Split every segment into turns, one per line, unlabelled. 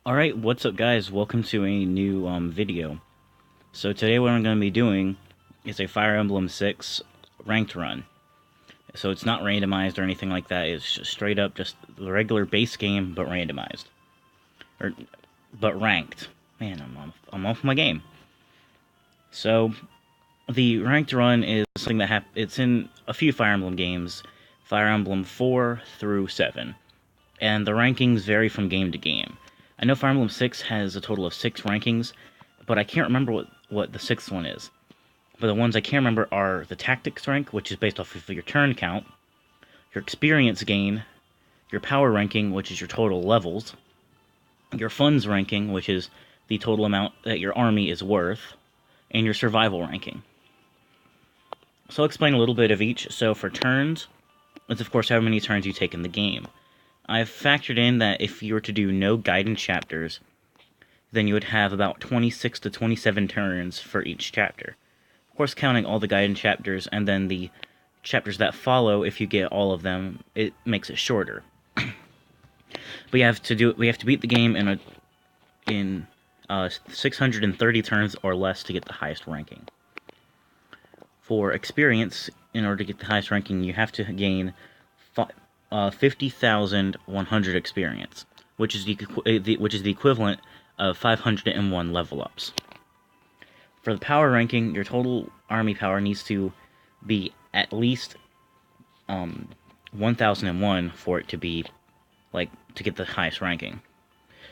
Alright, what's up guys? Welcome to a new video. So today what I'm going to be doing is a Fire Emblem 6 Ranked Run. So it's not randomized or anything like that, it's just straight up just the regular base game, but randomized. But ranked. Man, I'm off my game. So, the Ranked Run is something that it's in a few Fire Emblem games, Fire Emblem 4 through 7. And the rankings vary from game to game. I know Fire Emblem 6 has a total of 6 rankings, but I can't remember what the 6th one is. But the ones I can remember are the Tactics rank, which is based off of your turn count, your experience gain, your power ranking, which is your total levels, your funds ranking, which is the total amount that your army is worth, and your survival ranking. So I'll explain a little bit of each. So for turns, it's of course how many turns you take in the game. I've factored in that if you were to do no guidance chapters, then you would have about 26 to 27 turns for each chapter. Of course, counting all the guidance chapters and then the chapters that follow, if you get all of them, it makes it shorter. But we have to beat the game in 630 turns or less to get the highest ranking. For experience, in order to get the highest ranking, you have to gain 50,100 experience, which is the equivalent of 501 level ups. For the power ranking, your total army power needs to be at least 1001 for it to be to get the highest ranking.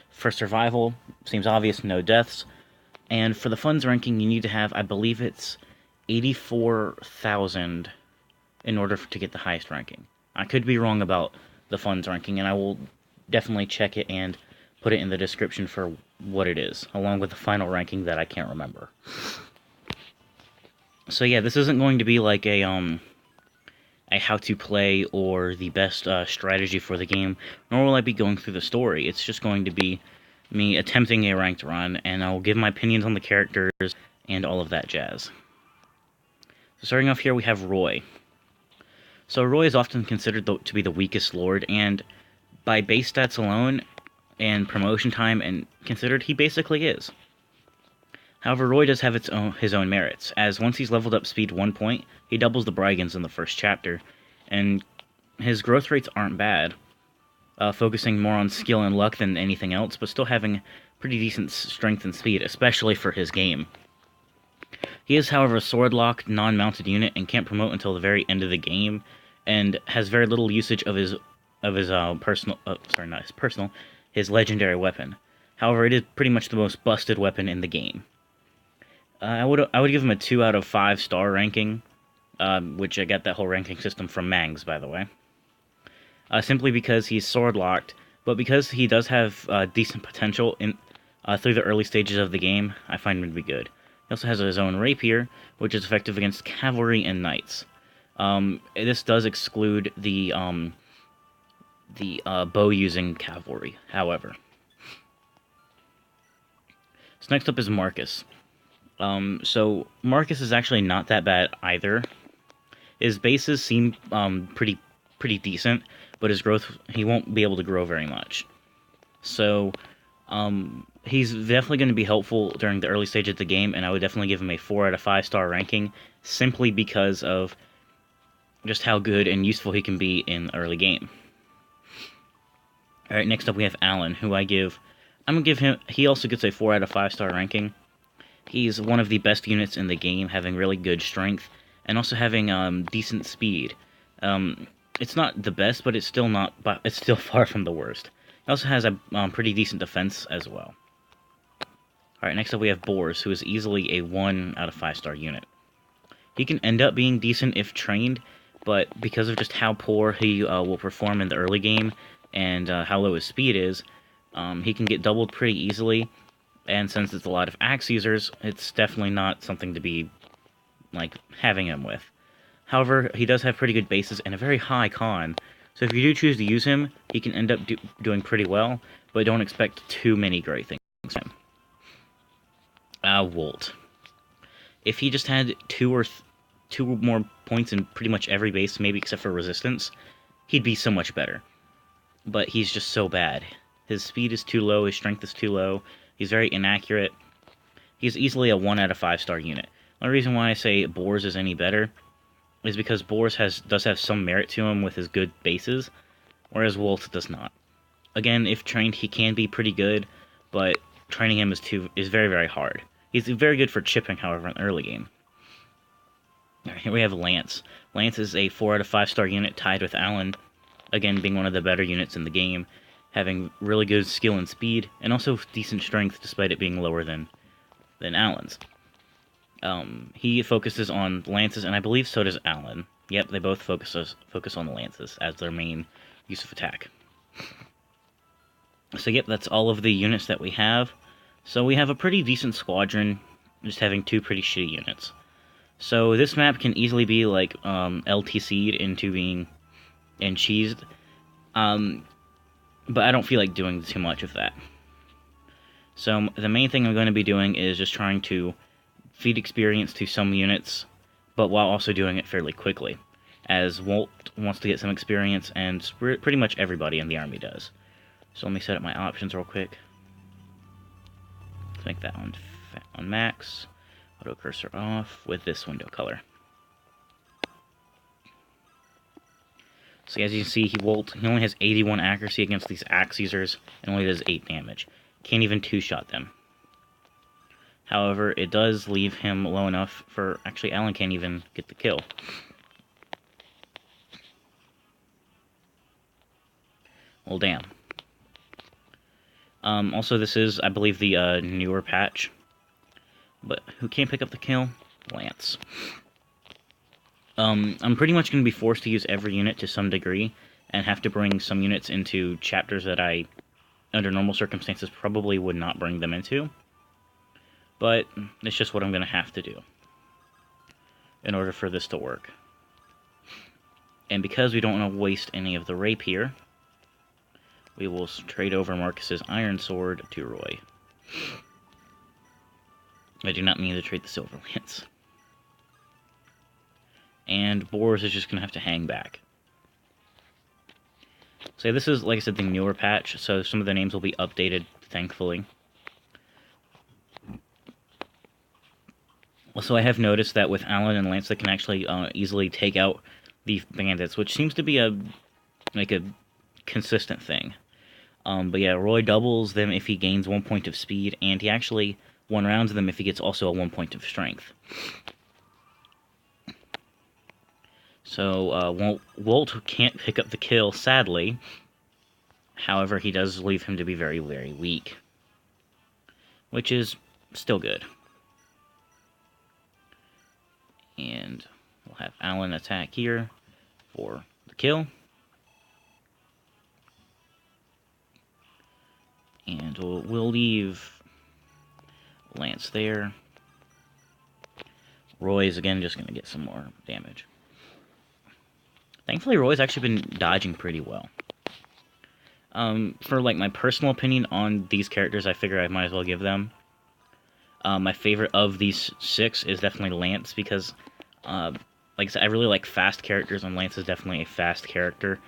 For survival, seems obvious, no deaths. And for the funds ranking, you need to have, I believe it's 84,000 in order to get the highest ranking. I could be wrong about the funds ranking, and I will definitely check it and put it in the description for what it is, along with the final ranking that I can't remember. So yeah, this isn't going to be like a how to play or the best strategy for the game, nor will I be going through the story. It's just going to be me attempting a ranked run, and I'll give my opinions on the characters and all of that jazz. So starting off here, we have Roy. So Roy is often considered to be the weakest lord, and by base stats alone and promotion time and considered, he basically is. However, Roy does have his own merits, as once he's leveled up speed 1 point, he doubles the Brigans in the first chapter, and his growth rates aren't bad, focusing more on skill and luck than anything else, but still having pretty decent strength and speed, especially for his game. He is, however, a sword-locked, non-mounted unit and can't promote until the very end of the game, and has very little usage of his his legendary weapon. However, it is pretty much the most busted weapon in the game. I would give him a 2 out of 5 star ranking, which I got that whole ranking system from Mangs, by the way. Simply because he's sword-locked, but because he does have decent potential through the early stages of the game, I find him to be good. He also has his own rapier, which is effective against cavalry and knights. This does exclude the bow-using cavalry, however. So next up is Marcus. So Marcus is actually not that bad either. His bases seem pretty decent, but his growth, he won't be able to grow very much. So he's definitely going to be helpful during the early stage of the game, and I would definitely give him a 4 out of 5 star ranking, simply because of just how good and useful he can be in the early game. Alright, next up we have Alan, who I'm going to give him, he also gets a 4 out of 5 star ranking. He's one of the best units in the game, having really good strength, and also having decent speed. It's not the best, but it's still far from the worst. He also has a pretty decent defense as well. Alright, next up we have Boris, who is easily a 1 out of 5 star unit. He can end up being decent if trained, but because of just how poor he will perform in the early game, and how low his speed is, he can get doubled pretty easily, and since it's a lot of axe users, it's definitely not something to be, having him with. However, he does have pretty good bases and a very high con, so if you do choose to use him, he can end up doing pretty well, but don't expect too many great things from him. Wolt. If he just had two more points in pretty much every base, maybe except for resistance, he'd be so much better. But he's just so bad. His speed is too low, his strength is too low, he's very inaccurate. He's easily a 1 out of 5 star unit. The only reason why I say Boars is any better is because Boars does have some merit to him with his good bases, whereas Wolt does not. Again, if trained, he can be pretty good, but training him is very, very hard. He's very good for chipping, however, in the early game. Right, here we have Lance. Lance is a 4 out of 5 star unit tied with Alan, again being one of the better units in the game, having really good skill and speed, and also decent strength despite it being lower than Alan's. He focuses on lances, and I believe so does Alan. Yep, they both focus on the lances as their main use of attack. So yep, that's all of the units that we have. So we have a pretty decent squadron, just having 2 pretty shitty units. So this map can easily be like LTC'd into being cheesed, but I don't feel like doing too much of that. So the main thing I'm going to be doing is just trying to feed experience to some units, but while also doing it fairly quickly, as Wolt wants to get some experience, and pretty much everybody in the army does. So let me set up my options real quick. Let's make that on max. Auto cursor off with this window color. So as you can see, he only has 81 accuracy against these axe users, and only does 8 damage. Can't even 2-shot them. However, it does leave him low enough for... Actually, Alan can't even get the kill. Well, damn. Also, this is, I believe, the newer patch. But who can't pick up the kill? Lance. I'm pretty much going to be forced to use every unit to some degree, and have to bring some units into chapters that I, under normal circumstances, probably would not bring them into. But it's just what I'm going to have to do in order for this to work. And because we don't want to waste any of the rape here, we will trade over Marcus's Iron Sword to Roy. I do not mean to trade the Silver Lance. And Boars is just going to have to hang back. So this is, like I said, the newer patch, so some of the names will be updated, thankfully. Also, I have noticed that with Alan and Lance, they can actually easily take out the bandits, which seems to be a consistent thing. But yeah, Roy doubles them if he gains 1 point of speed, and he actually one-rounds them if he gets also a 1 point of strength. So, Wolt can't pick up the kill, sadly. However, he does leave him to be very, very weak. Which is still good. And we'll have Alan attack here for the kill. And we'll leave Lance there. Roy's again just going to get some more damage. Thankfully, Roy's actually been dodging pretty well. For like my personal opinion on these characters, I figure I might as well give them. My favorite of these 6 is definitely Lance, because, like I said, I really like fast characters, and Lance is definitely a fast character.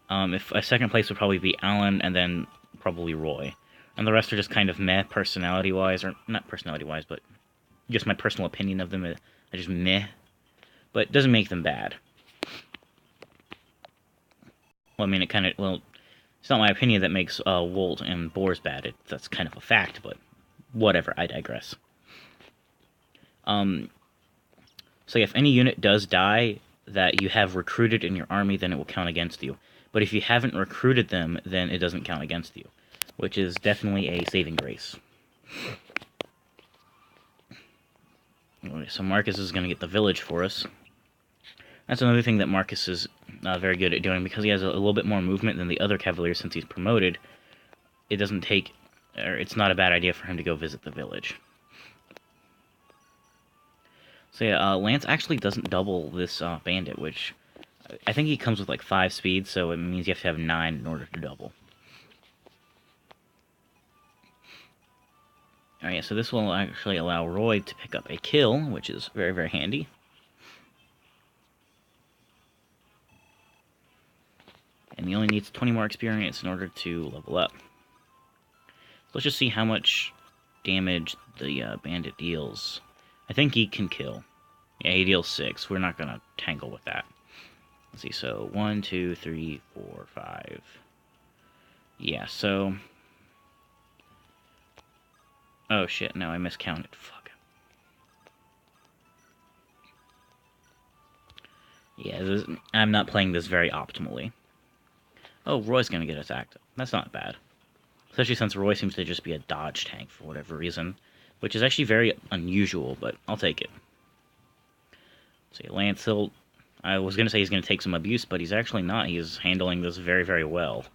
If a second place would probably be Alan, and then probably Roy. And the rest are just kind of meh personality-wise, or not personality-wise, but just my personal opinion of them. I just meh, but it doesn't make them bad. Well, I mean, it's not my opinion that makes Wolt and Boars bad. That's kind of a fact, but whatever, I digress. So if any unit does die that you have recruited in your army, then it will count against you. But if you haven't recruited them, then it doesn't count against you, which is definitely a saving grace. Okay, so Marcus is going to get the village for us. That's another thing that Marcus is very good at doing, because he has a little bit more movement than the other Cavaliers since he's promoted. It's not a bad idea for him to go visit the village. So yeah, Lance actually doesn't double this bandit, which I think he comes with like 5 speed, so it means you have to have 9 in order to double. Alright, so this will actually allow Roy to pick up a kill, which is very, very handy. And he only needs 20 more experience in order to level up. Let's just see how much damage the bandit deals. I think he can kill. Yeah, he deals 6. We're not gonna tangle with that. Let's see, so 1, 2, 3, 4, 5. Yeah, so... Oh shit, no, I miscounted. Fuck. Yeah, I'm not playing this very optimally. Oh, Roy's gonna get attacked. That's not bad. Especially since Roy seems to just be a dodge tank for whatever reason. Which is actually very unusual, but I'll take it. See, Lance, I was gonna say he's gonna take some abuse, but he's actually not. He's handling this very, very well.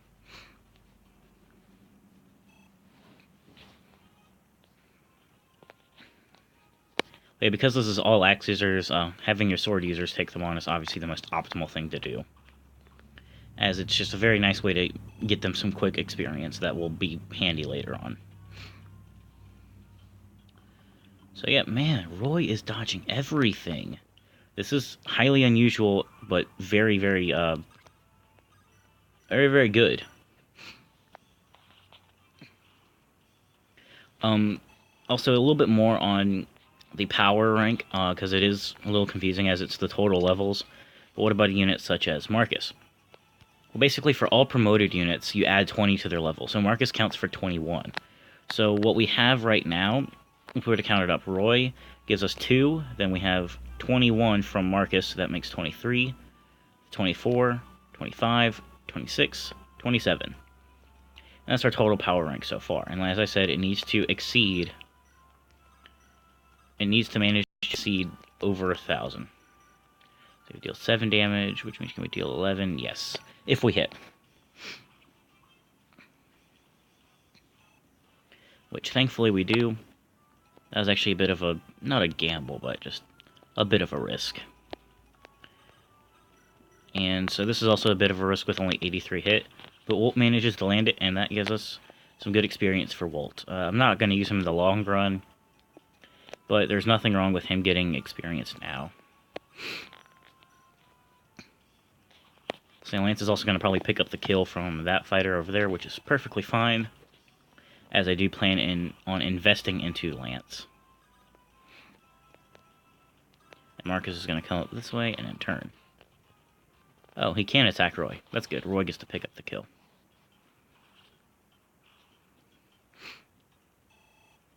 Yeah, because this is all axe users, having your sword users take them on is obviously the most optimal thing to do. As it's just a very nice way to get them some quick experience that will be handy later on. So yeah, man, Roy is dodging everything. This is highly unusual, but very, very, very, very good. Also, a little bit more on the power rank, because it is a little confusing as it's the total levels. But what about a unit such as Marcus? Well, basically, for all promoted units, you add 20 to their level. So Marcus counts for 21. So what we have right now, if we were to count it up, Roy gives us 2. Then we have 21 from Marcus, so that makes 23, 24, 25, 26, 27. And that's our total power rank so far. And as I said, it needs to exceed... It needs to manage to exceed over 1,000. So we deal 7 damage, which means can we deal 11? Yes. If we hit. Which thankfully we do. That was actually a bit of a, not a gamble, but just a bit of a risk. And so this is also a bit of a risk with only 83 hit. But Wolt manages to land it, and that gives us some good experience for Wolt. I'm not going to use him in the long run, but there's nothing wrong with him getting experience now. So Lance is also going to probably pick up the kill from that fighter over there, which is perfectly fine, as I do plan on investing into Lance. And Marcus is going to come up this way and then turn. Oh, he can attack Roy. That's good. Roy gets to pick up the kill.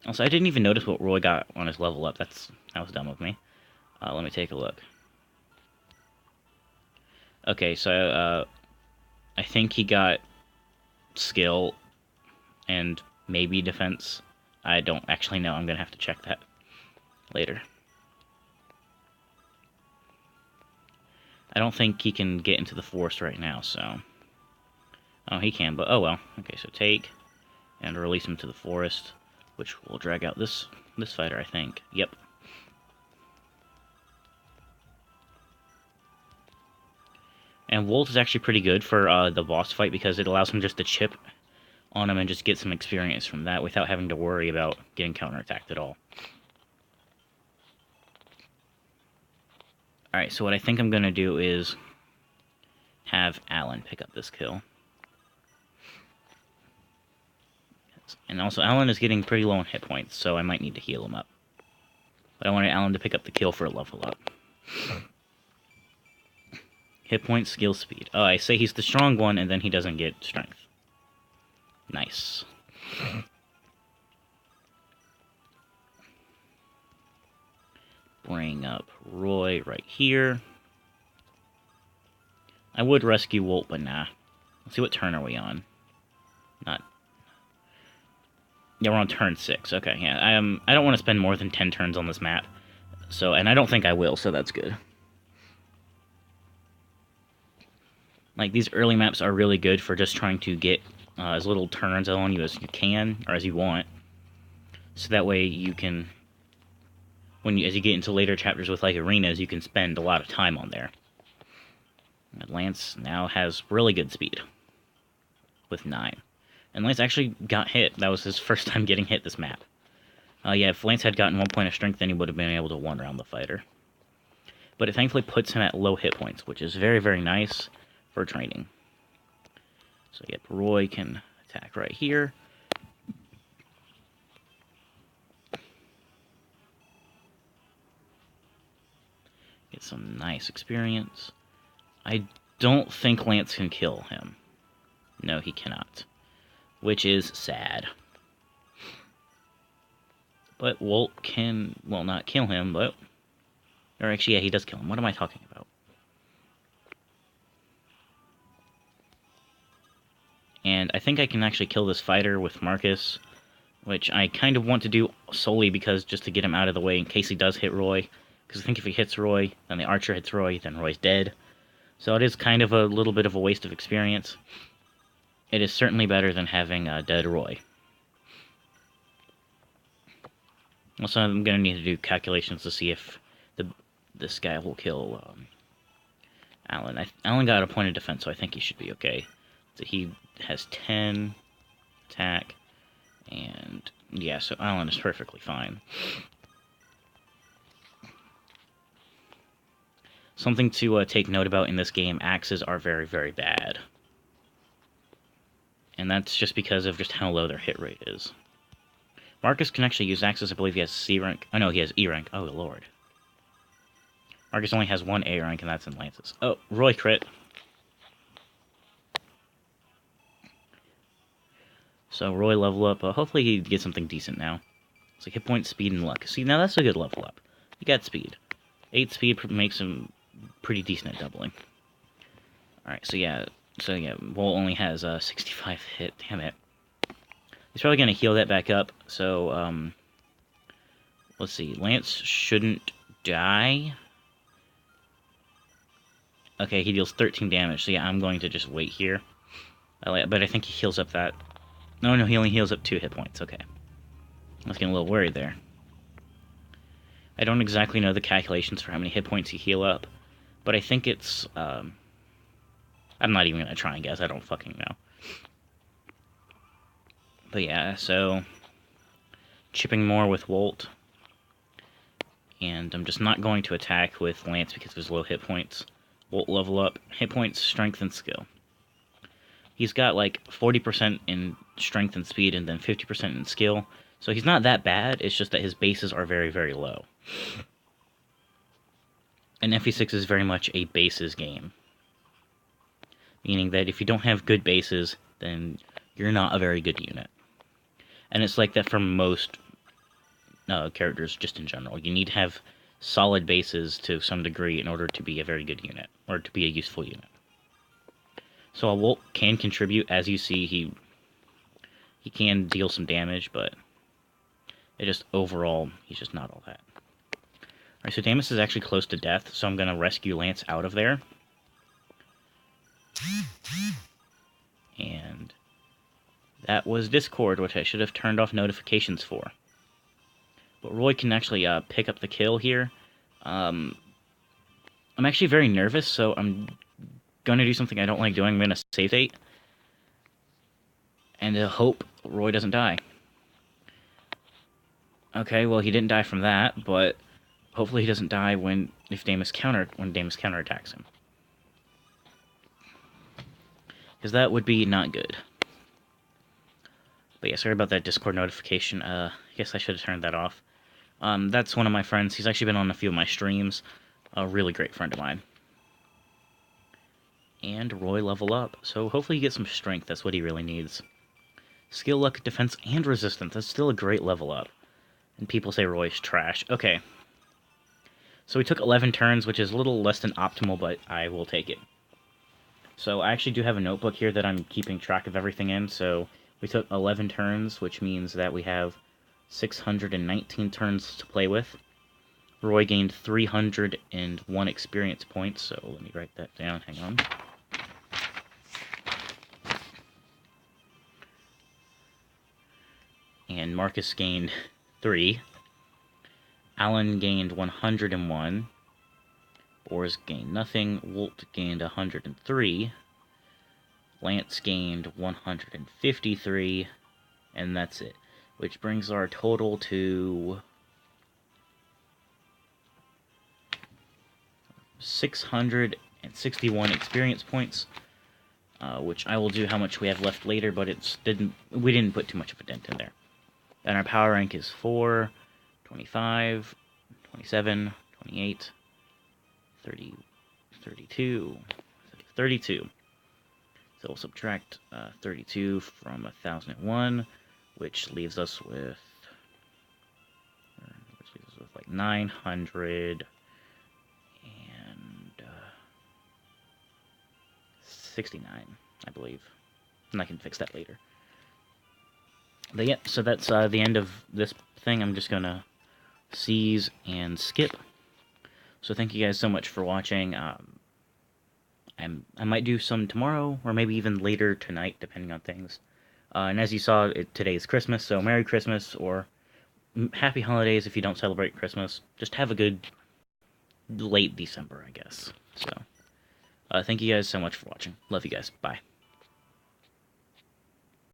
Also, I didn't even notice what Roy got on his level up. That was dumb of me. Let me take a look. Okay, so I think he got skill and maybe defense. I don't actually know. I'm going to have to check that later. I don't think he can get into the forest right now, so... Oh, he can, but oh well. Okay, so take and release him to the forest, which will drag out this fighter, I think. Yep. And Wolt is actually pretty good for the boss fight because it allows him just to chip on him and just get some experience from that without having to worry about getting counterattacked at all. Alright, so what I think I'm going to do is have Alan pick up this kill. And also, Alan is getting pretty low on hit points, so I might need to heal him up. But I wanted Alan to pick up the kill for a level up. Hit points, skill, speed. Oh, I say he's the strong one, and then he doesn't get strength. Nice. Bring up Roy right here. I would rescue Wolt, but nah. Let's see, what turn are we on? Not... Yeah, we're on turn 6. Okay, yeah. I don't want to spend more than 10 turns on this map. So, and I don't think I will, so that's good. Like, these early maps are really good for just trying to get as little turns on you as you can, or as you want. So that way you can, as you get into later chapters with, like, arenas, you can spend a lot of time on there. And Lance now has really good speed. With 9. And Lance actually got hit. That was his first time getting hit this map. Yeah, if Lance had gotten 1 point of strength, then he would have been able to one-round the fighter. But it thankfully puts him at low hit points, which is very, very nice for training. So, yep, Roy can attack right here. some nice experience. I don't think Lance can kill him. No, he cannot. Which is sad. But Walt can, well, not kill him, but... Or actually, yeah, he does kill him. What am I talking about? And I think I can actually kill this fighter with Marcus, which I kind of want to do solely because just to get him out of the way in case he does hit Roy. Because I think if he hits Roy, then the archer hits Roy, then Roy's dead. So it is kind of a little bit of a waste of experience. It is certainly better than having a dead Roy. Also, I'm going to need to do calculations to see if this guy will kill Alan. Alan got a point of defense, so I think he should be okay. So he has 10 attack, and yeah, so Alan is perfectly fine. Something to take note about in this game, axes are very, very bad. And that's just because of just how low their hit rate is. Marcus can actually use axes. I believe he has C rank. Oh no, he has E rank. Oh lord. Marcus only has one A rank, and that's in Lances. Oh, Roy crit. So Roy level up. Hopefully he gets something decent now. It's like hit point, speed, and luck. See, now that's a good level up. He got speed. 8 speed makes him pretty decent at doubling. Alright, so yeah, Walt only has 65 hit. Damn it. He's probably going to heal that back up. So, let's see. Lance shouldn't die. Okay, he deals 13 damage. So yeah, I'm going to just wait here. But I think he heals up that... No, he only heals up 2 hit points. Okay. I was getting a little worried there. I don't exactly know the calculations for how many hit points you heal up. But I think it's... I'm not even going to try and guess. I don't fucking know. But yeah, so... Chipping more with Walt. And I'm just not going to attack with Lance because of his low hit points. Walt level up. Hit points, strength, and skill. He's got like 40% in strength and speed and then 50% in skill. So he's not that bad, it's just that his bases are very, very low. And Fe6 is very much a bases game. Meaning that if you don't have good bases, then you're not a very good unit. And it's like that for most characters just in general. You need to have solid bases to some degree in order to be a very good unit, or to be a useful unit. So a Walt can contribute. As you see, he can deal some damage, but it just overall, he's just not all that. Alright, so Damus is actually close to death, so I'm going to rescue Lance out of there. And that was Discord, which I should have turned off notifications for. But Roy can actually pick up the kill here. I'm actually very nervous, so I'm going to do something I don't like doing. I'm going to save state. And hope Roy doesn't die. Okay, well, he didn't die from that, but hopefully he doesn't die when Damus counterattacks him. Because that would be not good. But yeah, sorry about that Discord notification. I guess I should have turned that off. That's one of my friends. He's actually been on a few of my streams. A really great friend of mine. And Roy level up. So hopefully he gets some strength. That's what he really needs. Skill, luck, defense, and resistance. That's still a great level up. And people say Roy's trash. Okay. So we took 11 turns, which is a little less than optimal, but I will take it. So I actually do have a notebook here that I'm keeping track of everything in. So we took 11 turns, which means that we have 619 turns to play with. Roy gained 301 experience points, so let me write that down. Hang on. And Marcus gained 3. Alan gained 101. Boris gained nothing. Walt gained 103. Lance gained 153. And that's it. Which brings our total to 661 experience points. Which I will do how much we have left later, but we didn't put too much of a dent in there. And our power rank is 4, 25, 27, 28, 30, 32, 32. So we'll subtract 32 from 1,001, which leaves us with like 969, I believe. And I can fix that later. But yeah, so that's the end of this thing. I'm just gonna seize and skip. So thank you guys so much for watching. I might do some tomorrow, or maybe even later tonight, depending on things. And as you saw, today is Christmas, so Merry Christmas, or Happy Holidays if you don't celebrate Christmas. Just have a good late December, I guess. So, thank you guys so much for watching. Love you guys. Bye.